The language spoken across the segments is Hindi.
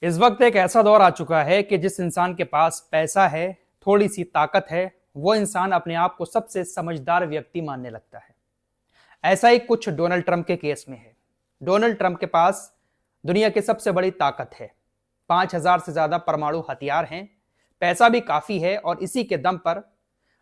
इस वक्त एक ऐसा दौर आ चुका है कि जिस इंसान के पास पैसा है, थोड़ी सी ताकत है, वो इंसान अपने आप को सबसे समझदार व्यक्ति मानने लगता है। ऐसा ही कुछ डोनाल्ड ट्रंप के केस में है। डोनाल्ड ट्रंप के पास दुनिया की सबसे बड़ी ताकत है, 5,000 से ज्यादा परमाणु हथियार हैं, पैसा भी काफी है और इसी के दम पर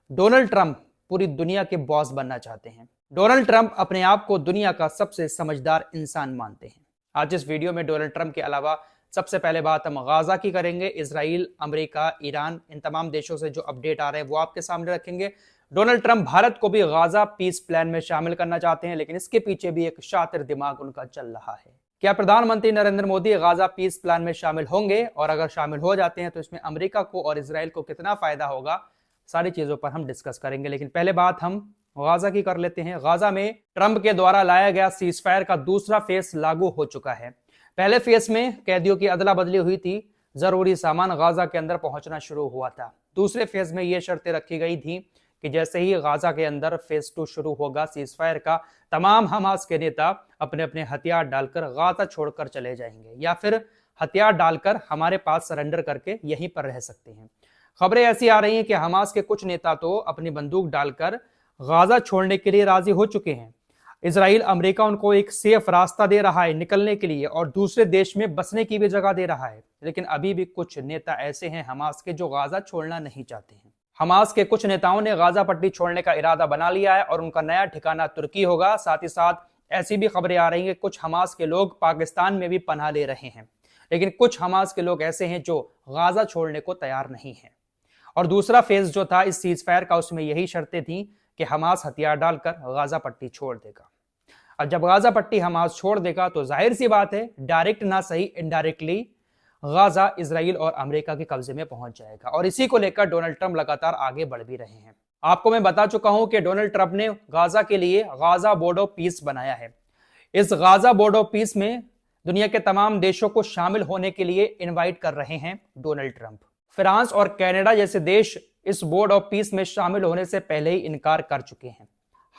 डोनाल्ड ट्रंप पूरी दुनिया के बॉस बनना चाहते हैं। डोनाल्ड ट्रंप अपने आप को दुनिया का सबसे समझदार इंसान मानते हैं। आज इस वीडियो में डोनाल्ड ट्रंप के अलावा सबसे पहले बात हम गाजा की करेंगे। इजराइल, अमेरिका, ईरान, इन तमाम देशों से जो अपडेट आ रहे हैं वो आपके सामने रखेंगे। डोनाल्ड ट्रंप भारत को भी गाजा पीस प्लान में शामिल करना चाहते हैं, लेकिन इसके पीछे भी एक शातिर दिमाग उनका चल रहा है। क्या प्रधानमंत्री Narendra Modi Gaza peace plan में शामिल होंगे, और अगर शामिल हो जाते हैं तो इसमें अमेरिका को और इजराइल को कितना फायदा होगा, सारी चीजों पर हम डिस्कस करेंगे। लेकिन पहले बात हम गाजा की कर लेते हैं। गाजा में ट्रंप के द्वारा लाया गया सीजफायर का दूसरा फेस लागू हो चुका है। पहले फेस में कैदियों की अदला बदली हुई थी, जरूरी सामान गाजा के अंदर पहुंचना शुरू हुआ था। दूसरे फेज में यह शर्तें रखी गई थी कि जैसे ही गाजा के अंदर फेज 2 शुरू होगा सीजफायर का, तमाम हमास के नेता अपने अपने हथियार डालकर गाजा छोड़कर चले जाएंगे, या फिर हथियार डालकर हमारे पास सरेंडर करके यहीं पर रह सकते हैं। खबरें ऐसी आ रही हैं कि हमास के कुछ नेता तो अपनी बंदूक डालकर गाजा छोड़ने के लिए राजी हो चुके हैं। इजराइल, अमेरिका उनको एक सेफ रास्ता दे रहा है निकलने के लिए और दूसरे देश में बसने की भी जगह दे रहा है। लेकिन अभी भी कुछ नेता ऐसे हैं हमास के जो गाजा छोड़ना नहीं चाहते हैं। हमास के कुछ नेताओं ने गाजा पट्टी छोड़ने का इरादा बना लिया है और उनका नया ठिकाना तुर्की होगा। साथ ही साथ ऐसी भी खबरें आ रही हैं कि कुछ हमास के लोग पाकिस्तान में भी पनाह ले रहे हैं। लेकिन कुछ हमास के लोग ऐसे हैं जो गाजा छोड़ने को तैयार नहीं है। और दूसरा फेज जो था इस सीजफायर का, उसमें यही शर्तें थी कि हमास हथियार डालकर गाजा पट्टी छोड़ देगा। अब जब गाजा पट्टी हमास छोड़ देगा तो जाहिर सी बात है, डायरेक्ट ना सही इनडायरेक्टली गाजा इजराइल और अमेरिका के कब्जे में पहुंच जाएगा। और इसी को लेकर डोनाल्ड ट्रंप लगातार आगे बढ़ भी रहे हैं। आपको मैं बता चुका हूं कि डोनाल्ड ट्रंप ने गाजा के लिए गाजा बोर्ड ऑफ पीस बनाया है। इस गाजा बोर्ड ऑफ पीस में दुनिया के तमाम देशों को शामिल होने के लिए इन्वाइट कर रहे हैं डोनाल्ड ट्रंप। फ्रांस और कनाडा जैसे देश इस बोर्ड ऑफ पीस में शामिल होने से पहले ही इनकार कर चुके हैं।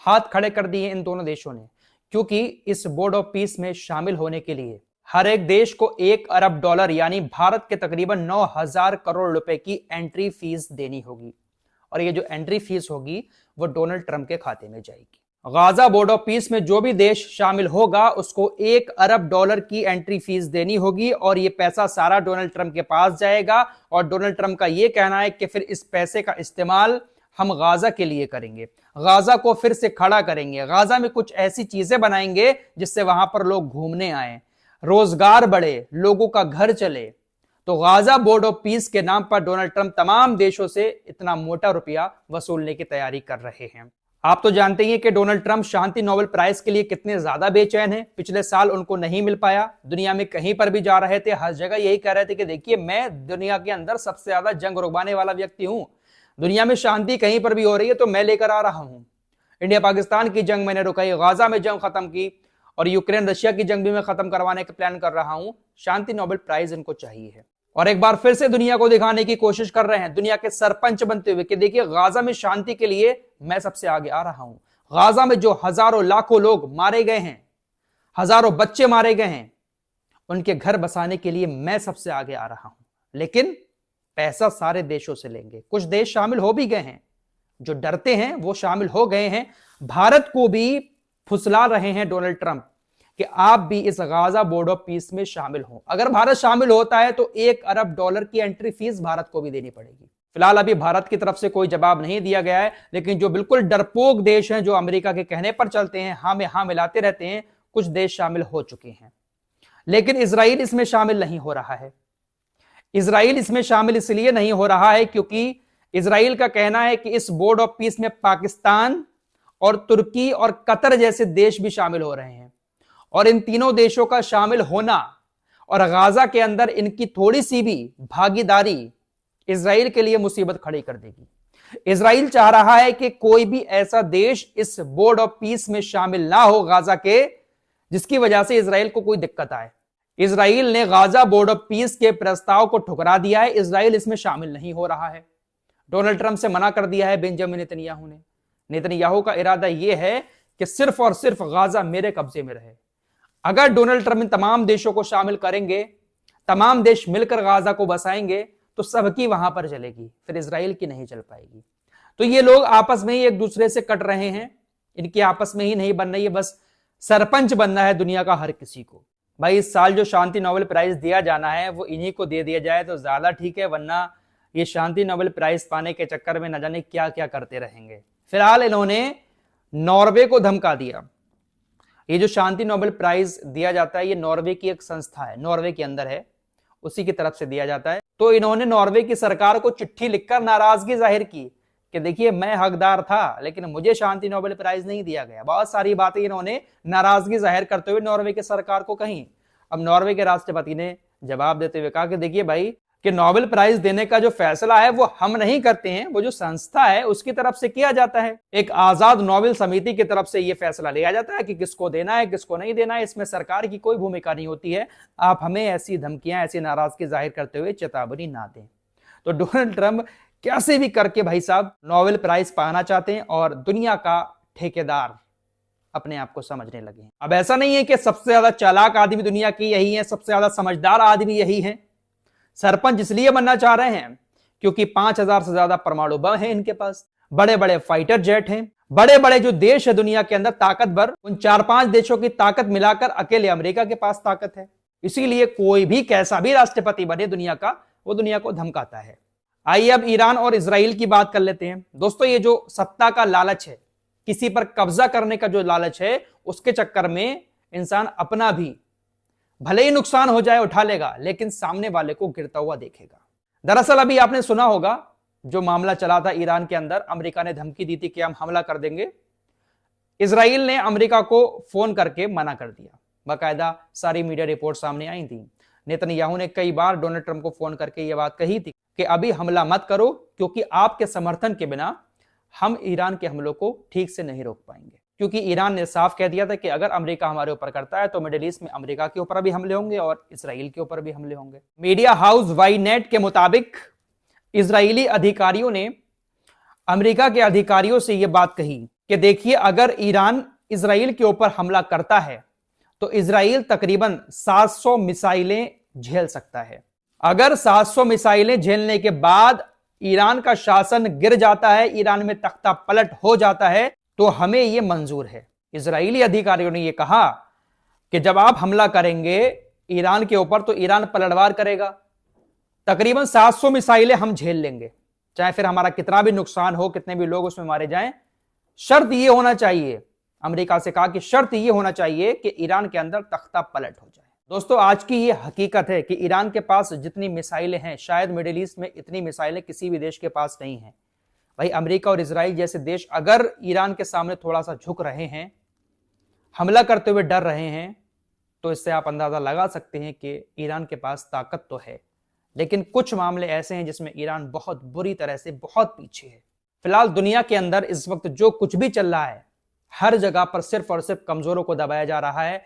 हाथ खड़े कर दिए इन दोनों देशों ने, क्योंकि इस बोर्ड ऑफ पीस में शामिल होने के लिए हर एक देश को $1 अरब यानी भारत के तकरीबन 9,000 करोड़ रुपए की एंट्री फीस देनी होगी। और ये जो एंट्री फीस होगी वो डोनाल्ड ट्रंप के खाते में जाएगी। गाजा बोर्ड ऑफ पीस में जो भी देश शामिल होगा उसको $1 अरब की एंट्री फीस देनी होगी, और ये पैसा सारा डोनाल्ड ट्रंप के पास जाएगा। और डोनाल्ड ट्रंप का ये कहना है कि फिर इस पैसे का इस्तेमाल हम गाजा के लिए करेंगे, गाजा को फिर से खड़ा करेंगे, गाजा में कुछ ऐसी चीजें बनाएंगे जिससे वहां पर लोग घूमने आए, रोजगार बढ़े, लोगों का घर चले। तो गाजा बोर्ड ऑफ पीस के नाम पर डोनाल्ड ट्रंप तमाम देशों से इतना मोटा रुपया वसूलने की तैयारी कर रहे हैं। आप तो जानते ही हैं कि डोनाल्ड ट्रंप शांति नोबेल प्राइज के लिए कितने ज्यादा बेचैन हैं। पिछले साल उनको नहीं मिल पाया। दुनिया में कहीं पर भी जा रहे थे, हर जगह यही कह रहे थे कि देखिए, मैं दुनिया के अंदर सबसे ज्यादा जंग रुकवाने वाला व्यक्ति हूं, दुनिया में शांति कहीं पर भी हो रही है तो मैं लेकर आ रहा हूं। इंडिया पाकिस्तान की जंग मैंने रुकाई, गाजा में जंग खत्म की, और यूक्रेन रशिया की जंग भी मैं खत्म करवाने का प्लान कर रहा हूं। शांति नोबेल प्राइज इनको चाहिए है। और एक बार फिर से दुनिया को दिखाने की कोशिश कर रहे हैं, दुनिया के सरपंच बनते हुए, कि देखिए, गाजा में शांति के लिए मैं सबसे आगे आ रहा हूं। गाजा में जो हजारों लाखों लोग मारे गए हैं, हजारों बच्चे मारे गए हैं, उनके घर बसाने के लिए मैं सबसे आगे आ रहा हूं। लेकिन पैसा सारे देशों से लेंगे। कुछ देश शामिल हो भी गए हैं, जो डरते हैं वो शामिल हो गए हैं। भारत को भी फुसला रहे हैं डोनाल्ड ट्रंप कि आप भी इस गाजा बोर्ड ऑफ पीस में शामिल हो। अगर भारत शामिल होता है तो $1 अरब की एंट्री फीस भारत को भी देनी पड़ेगी। फिलहाल अभी भारत की तरफ से कोई जवाब नहीं दिया गया है, लेकिन जो बिल्कुल डरपोक देश हैं, जो अमेरिका के कहने पर चलते हैं, हाँ में हाँ मिलाते रहते हैं, कुछ देश शामिल हो चुके हैं। लेकिन इजराइल इसमें शामिल नहीं हो रहा है। इजराइल इसमें शामिल इसलिए नहीं हो रहा है क्योंकि इजराइल का कहना है कि इस बोर्ड ऑफ पीस में पाकिस्तान और तुर्की और कतर जैसे देश भी शामिल हो रहे हैं, और इन तीनों देशों का शामिल होना और गाजा के अंदर इनकी थोड़ी सी भी भागीदारी इजराइल के लिए मुसीबत खड़ी कर देगी। इजराइल चाह रहा है कि कोई भी ऐसा देश इस बोर्ड ऑफ पीस में शामिल ना हो गाजा के, जिसकी वजह से इजराइल को कोई दिक्कत आए। इजराइल ने गाजा बोर्ड ऑफ पीस के प्रस्ताव को ठुकरा दिया है। इजराइल इसमें शामिल नहीं हो रहा है। डोनाल्ड ट्रंप से मना कर दिया है बेंजामिन नेतन्याहू ने। नेतन्याहू का इरादा यह है कि सिर्फ और सिर्फ गाजा मेरे कब्जे में रहे। अगर डोनाल्ड ट्रंप इन तमाम देशों को शामिल करेंगे तमाम देश मिलकर गाजा को बसाएंगे तो सबकी वहां पर चलेगी, फिर इजराइल की नहीं चल पाएगी। तो ये लोग आपस में ही एक दूसरे से कट रहे हैं, इनकी आपस में ही नहीं बन रही है, बस सरपंच बनना है दुनिया का हर किसी को। भाई इस साल जो शांति नोबेल प्राइज दिया जाना है वो इन्हीं को दे दिया जाए तो ज्यादा ठीक है, वरना ये शांति नोबेल प्राइज पाने के चक्कर में न जाने क्या क्या करते रहेंगे। फिलहाल इन्होंने नॉर्वे को धमका दिया। ये जो शांति नोबेल प्राइज दिया जाता है ये नॉर्वे की एक संस्था है, नॉर्वे के अंदर है, उसी की तरफ से दिया जाता है। तो इन्होंने नॉर्वे की सरकार को चिट्ठी लिखकर नाराजगी जाहिर की कि देखिए मैं हकदार था लेकिन मुझे शांति नोबेल प्राइज नहीं दिया गया। बहुत सारी बातें इन्होंने नाराजगी जाहिर करते हुए नॉर्वे की सरकार को कही। अब नॉर्वे के राष्ट्रपति ने जवाब देते हुए कहा कि देखिए भाई कि नोबेल प्राइज देने का जो फैसला है वो हम नहीं करते हैं, वो जो संस्था है उसकी तरफ से किया जाता है। एक आजाद नोबेल समिति की तरफ से ये फैसला लिया जाता है कि किसको देना है किसको नहीं देना है, इसमें सरकार की कोई भूमिका नहीं होती है। आप हमें ऐसी धमकियां, ऐसी नाराजगी जाहिर करते हुए चेतावनी ना दें। तो डोनाल्ड ट्रंप कैसे भी करके भाई साहब नोबेल प्राइज पाना चाहते हैं और दुनिया का ठेकेदार अपने आप को समझने लगे हैं। अब ऐसा नहीं है कि सबसे ज्यादा चालाक आदमी दुनिया की यही है, सबसे ज्यादा समझदार आदमी यही है। सरपंच इसलिए बनना चाह रहे हैं क्योंकि 5000 से ज्यादा परमाणु बम है इनके पास, बड़े बड़े फाइटर जेट हैं, बड़े बड़े जो देश है दुनिया के अंदर ताकतवर, उन 4-5 देशों की ताकत मिलाकर अकेले अमेरिका के पास ताकत है। इसीलिए कोई भी कैसा भी राष्ट्रपति बने दुनिया का, वो दुनिया को धमकाता है। आइए अब ईरान और इजराइल की बात कर लेते हैं। दोस्तों ये जो सत्ता का लालच है, किसी पर कब्जा करने का जो लालच है, उसके चक्कर में इंसान अपना भी भले ही नुकसान हो जाए उठा लेगा लेकिन सामने वाले को गिरता हुआ देखेगा। दरअसल अभी आपने सुना होगा जो मामला चला था ईरान के अंदर, अमेरिका ने धमकी दी थी कि हम हमला कर देंगे। इजराइल ने अमेरिका को फोन करके मना कर दिया, बाकायदा सारी मीडिया रिपोर्ट सामने आई थी। नेतन्याहू ने कई बार डोनाल्ड ट्रंप को फोन करके यह बात कही थी कि अभी हमला मत करो क्योंकि आपके समर्थन के बिना हम ईरान के हमलों को ठीक से नहीं रोक पाएंगे। क्योंकि ईरान ने साफ कह दिया था कि अगर अमेरिका हमारे ऊपर करता है तो मिडिल ईस्ट में अमेरिका के ऊपर भी हमले होंगे और इसराइल के ऊपर भी हमले होंगे। मीडिया हाउस वाईनेट के मुताबिक इजरायली अधिकारियों ने अमेरिका के अधिकारियों से यह बात कही कि देखिए अगर ईरान इसराइल के ऊपर हमला करता है तो इसराइल तकरीबन 700 मिसाइलें झेल सकता है। अगर 700 मिसाइलें झेलने के बाद ईरान का शासन गिर जाता है, ईरान में तख्ता पलट हो जाता है, तो हमें यह मंजूर है। इजरायली अधिकारियों ने यह कहा कि जब आप हमला करेंगे ईरान के ऊपर तो ईरान पलटवार करेगा, तकरीबन 700 मिसाइलें हम झेल लेंगे, चाहे फिर हमारा कितना भी नुकसान हो, कितने भी लोग उसमें मारे जाएं। शर्त यह होना चाहिए, अमेरिका से कहा कि शर्त यह होना चाहिए कि ईरान के अंदर तख्ता पलट हो जाए। दोस्तों आज की यह हकीकत है कि ईरान के पास जितनी मिसाइलें हैं, शायद मिडिल ईस्ट में इतनी मिसाइलें किसी भी देश के पास नहीं है। भाई अमेरिका और इजराइल जैसे देश अगर ईरान के सामने थोड़ा सा झुक रहे हैं, हमला करते हुए डर रहे हैं, तो इससे आप अंदाजा लगा सकते हैं कि ईरान के पास ताकत तो है। लेकिन कुछ मामले ऐसे हैं जिसमें ईरान बहुत बुरी तरह से बहुत पीछे है। फिलहाल दुनिया के अंदर इस वक्त जो कुछ भी चल रहा है, हर जगह पर सिर्फ और सिर्फ कमजोरों को दबाया जा रहा है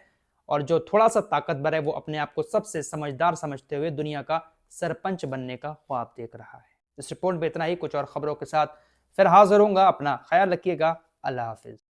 और जो थोड़ा सा ताकतवर है वो अपने आप को सबसे समझदार समझते हुए दुनिया का सरपंच बनने का ख्वाब देख रहा है। इस रिपोर्ट में इतना ही, कुछ और खबरों के साथ फिर हाजिर होऊंगा। अपना ख्याल रखिएगा। अल्लाह हाफिज।